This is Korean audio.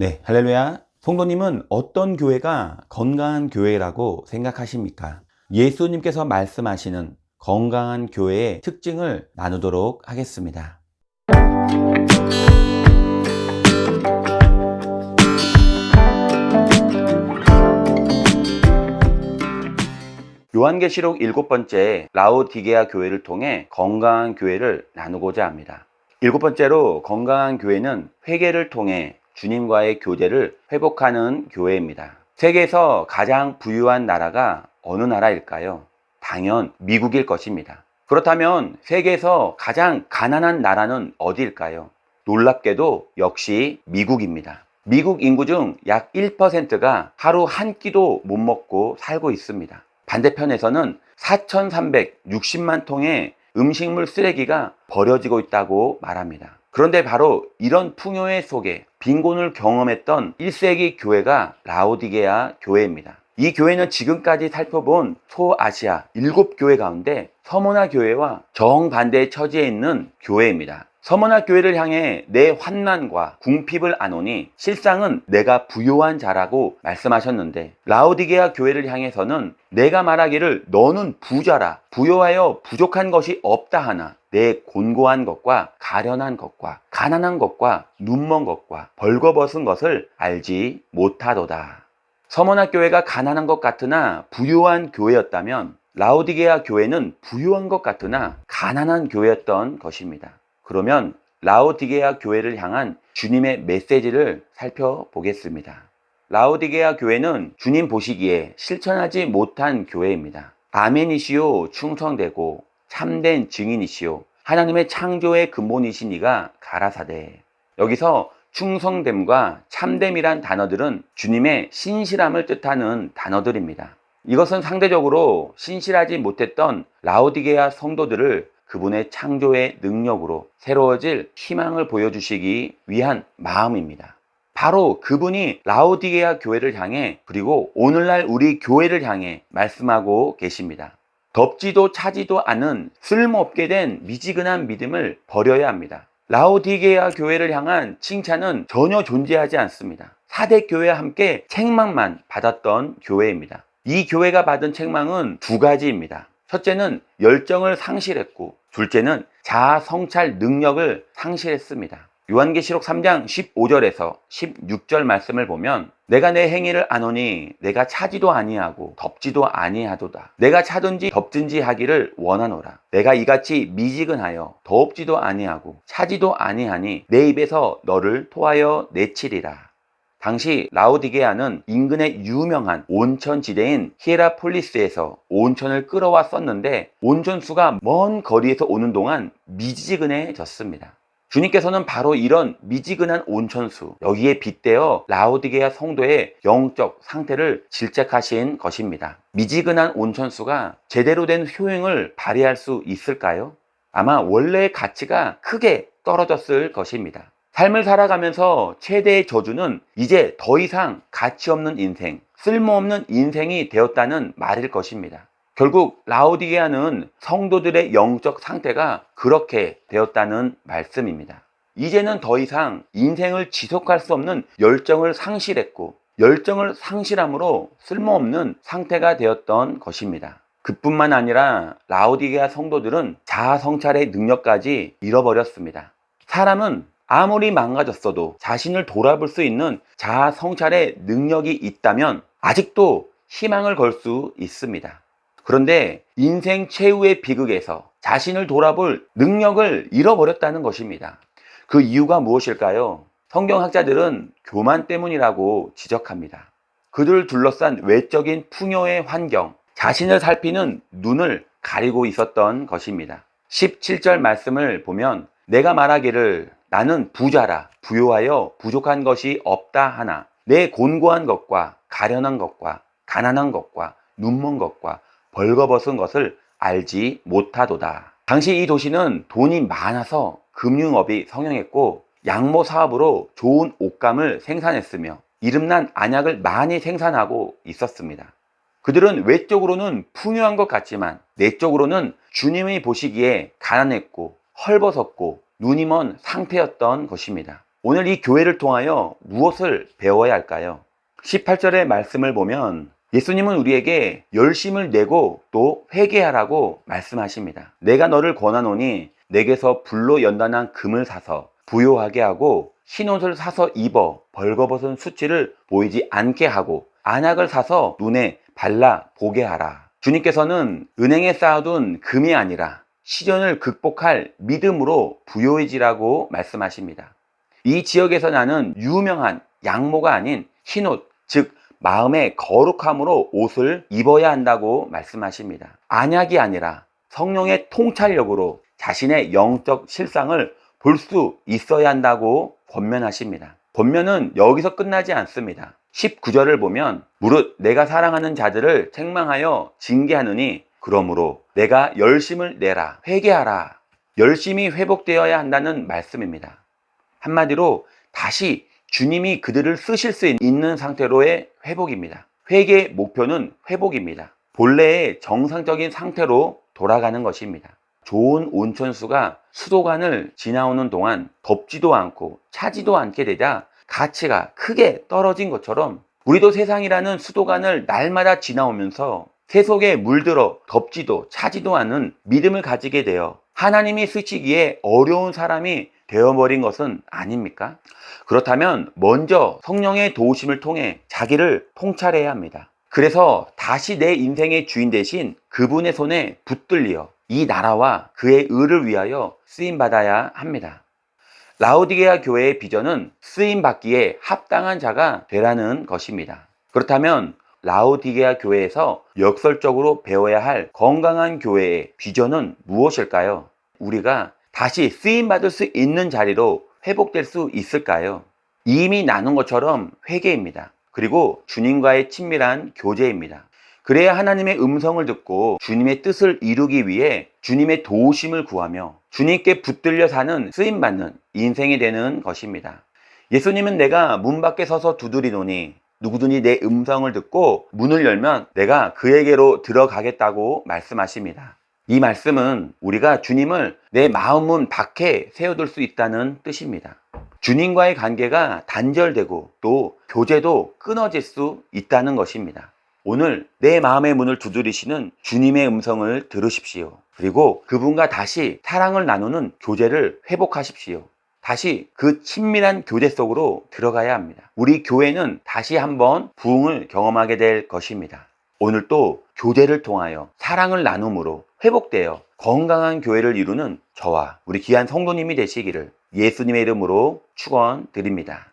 네, 할렐루야. 성도님은 어떤 교회가 건강한 교회라고 생각하십니까? 예수님께서 말씀하시는 건강한 교회의 특징을 나누도록 하겠습니다. 요한계시록 7번째 라오디게아 교회를 통해 건강한 교회를 나누고자 합니다. 7번째로 건강한 교회는 회개를 통해 주님과의 교제를 회복하는 교회입니다. 세계에서 가장 부유한 나라가 어느 나라일까요? 당연 미국일 것입니다. 그렇다면 세계에서 가장 가난한 나라는 어디일까요? 놀랍게도 역시 미국입니다. 미국 인구 중 약 1%가 하루 한 끼도 못 먹고 살고 있습니다. 반대편에서는 4,360만 통의 음식물 쓰레기가 버려지고 있다고 말합니다. 그런데 바로 이런 풍요의 속에 빈곤을 경험했던 1세기 교회가 라오디게아 교회입니다. 이 교회는 지금까지 살펴본 소아시아 7교회 가운데 서머나 교회와 정반대의 처지에 있는 교회입니다. 서머나 교회를 향해 내 환난과 궁핍을 안오니 실상은 내가 부요한 자라고 말씀하셨는데, 라오디게아 교회를 향해서는 내가 말하기를 너는 부자라, 부요하여 부족한 것이 없다 하나 내 곤고한 것과 가련한 것과 가난한 것과 눈먼 것과 벌거벗은 것을 알지 못하도다. 서머나 교회가 가난한 것 같으나 부요한 교회였다면 라오디게아 교회는 부요한 것 같으나 가난한 교회였던 것입니다. 그러면 라오디게아 교회를 향한 주님의 메시지를 살펴보겠습니다. 라오디게아 교회는 주님 보시기에 실천하지 못한 교회입니다. 아멘이시오 충성되고 참된 증인이시오 하나님의 창조의 근본이시니가 가라사대. 여기서 충성됨과 참됨이란 단어들은 주님의 신실함을 뜻하는 단어들입니다. 이것은 상대적으로 신실하지 못했던 라오디게아 성도들을 그분의 창조의 능력으로 새로워질 희망을 보여주시기 위한 마음입니다. 바로 그분이 라오디게아 교회를 향해, 그리고 오늘날 우리 교회를 향해 말씀하고 계십니다. 덥지도 차지도 않은 쓸모없게 된 미지근한 믿음을 버려야 합니다. 라오디게아 교회를 향한 칭찬은 전혀 존재하지 않습니다. 4대 교회와 함께 책망만 받았던 교회입니다. 이 교회가 받은 책망은 두 가지입니다. 첫째는 열정을 상실했고, 둘째는 자아 성찰 능력을 상실했습니다. 요한계시록 3장 15절에서 16절 말씀을 보면 내가 내 행위를 아노니 내가 차지도 아니하고 덥지도 아니하도다. 내가 차든지 덥든지 하기를 원하노라. 내가 이같이 미지근하여 더웁지도 아니하고 차지도 아니하니 내 입에서 너를 토하여 내치리라. 당시 라오디게아는 인근의 유명한 온천 지대인 히에라폴리스에서 온천을 끌어왔었는데 온천수가 먼 거리에서 오는 동안 미지근해졌습니다. 주님께서는 바로 이런 미지근한 온천수, 여기에 빗대어 라오디게아 성도의 영적 상태를 질책하신 것입니다. 미지근한 온천수가 제대로 된 효용을 발휘할 수 있을까요? 아마 원래의 가치가 크게 떨어졌을 것입니다. 삶을 살아가면서 최대의 저주는 이제 더 이상 가치 없는 인생, 쓸모없는 인생이 되었다는 말일 것입니다. 결국 라오디게아는 성도들의 영적 상태가 그렇게 되었다는 말씀입니다. 이제는 더 이상 인생을 지속할 수 없는 열정을 상실했고, 열정을 상실함으로 쓸모없는 상태가 되었던 것입니다. 그뿐만 아니라 라오디게아 성도들은 자아 성찰의 능력까지 잃어버렸습니다. 사람은 아무리 망가졌어도 자신을 돌아볼 수 있는 자아 성찰의 능력이 있다면 아직도 희망을 걸 수 있습니다. 그런데 인생 최후의 비극에서 자신을 돌아볼 능력을 잃어버렸다는 것입니다. 그 이유가 무엇일까요? 성경학자들은 교만 때문이라고 지적합니다. 그들을 둘러싼 외적인 풍요의 환경, 자신을 살피는 눈을 가리고 있었던 것입니다. 17절 말씀을 보면 내가 말하기를 나는 부자라, 부요하여 부족한 것이 없다 하나 내 곤고한 것과 가련한 것과 가난한 것과 눈먼 것과 벌거벗은 것을 알지 못하도다. 당시 이 도시는 돈이 많아서 금융업이 성행했고 양모 사업으로 좋은 옷감을 생산했으며 이름난 안약을 많이 생산하고 있었습니다. 그들은 외적으로는 풍요한 것 같지만 내적으로는 주님이 보시기에 가난했고 헐벗었고 눈이 먼 상태였던 것입니다. 오늘 이 교회를 통하여 무엇을 배워야 할까요? 18절의 말씀을 보면 예수님은 우리에게 열심을 내고 또 회개하라고 말씀하십니다. 내가 너를 권하노니 내게서 불로 연단한 금을 사서 부요하게 하고 흰옷을 사서 입어 벌거벗은 수치를 보이지 않게 하고 안약을 사서 눈에 발라 보게 하라. 주님께서는 은행에 쌓아둔 금이 아니라 시련을 극복할 믿음으로 부요해지라고 말씀하십니다. 이 지역에서 나는 유명한 양모가 아닌 흰옷, 즉 마음의 거룩함으로 옷을 입어야 한다고 말씀하십니다. 안약이 아니라 성령의 통찰력으로 자신의 영적 실상을 볼 수 있어야 한다고 권면하십니다. 권면은 여기서 끝나지 않습니다. 19절을 보면 무릇 내가 사랑하는 자들을 책망하여 징계하느니 그러므로 내가 열심을 내라 회개하라. 열심히 회복되어야 한다는 말씀입니다. 한마디로 다시 주님이 그들을 쓰실 수 있는 상태로의 회복입니다. 회개의 목표는 회복입니다. 본래의 정상적인 상태로 돌아가는 것입니다. 좋은 온천수가 수도관을 지나오는 동안 덥지도 않고 차지도 않게 되자 가치가 크게 떨어진 것처럼 우리도 세상이라는 수도관을 날마다 지나오면서 새 속에 물들어 덥지도 차지도 않은 믿음을 가지게 되어 하나님이 쓰시기에 어려운 사람이 되어버린 것은 아닙니까? 그렇다면 먼저 성령의 도우심을 통해 자기를 통찰해야 합니다. 그래서 다시 내 인생의 주인 대신 그분의 손에 붙들려 이 나라와 그의 의를 위하여 쓰임받아야 합니다. 라오디게아 교회의 비전은 쓰임받기에 합당한 자가 되라는 것입니다. 그렇다면 라오디게아 교회에서 역설적으로 배워야 할 건강한 교회의 비전은 무엇일까요? 우리가 다시 쓰임받을 수 있는 자리로 회복될 수 있을까요? 이미 나눈 것처럼 회개입니다. 그리고 주님과의 친밀한 교제입니다. 그래야 하나님의 음성을 듣고 주님의 뜻을 이루기 위해 주님의 도우심을 구하며 주님께 붙들려 사는 쓰임받는 인생이 되는 것입니다. 예수님은 내가 문 밖에 서서 두드리노니 누구든지 내 음성을 듣고 문을 열면 내가 그에게로 들어가겠다고 말씀하십니다. 이 말씀은 우리가 주님을 내 마음문 밖에 세워둘 수 있다는 뜻입니다. 주님과의 관계가 단절되고 또 교제도 끊어질 수 있다는 것입니다. 오늘 내 마음의 문을 두드리시는 주님의 음성을 들으십시오. 그리고 그분과 다시 사랑을 나누는 교제를 회복하십시오. 다시 그 친밀한 교제 속으로 들어가야 합니다. 우리 교회는 다시 한번 부흥을 경험하게 될 것입니다. 오늘 또 교제를 통하여 사랑을 나눔으로 회복되어 건강한 교회를 이루는 저와 우리 귀한 성도님이 되시기를 예수님의 이름으로 축원드립니다.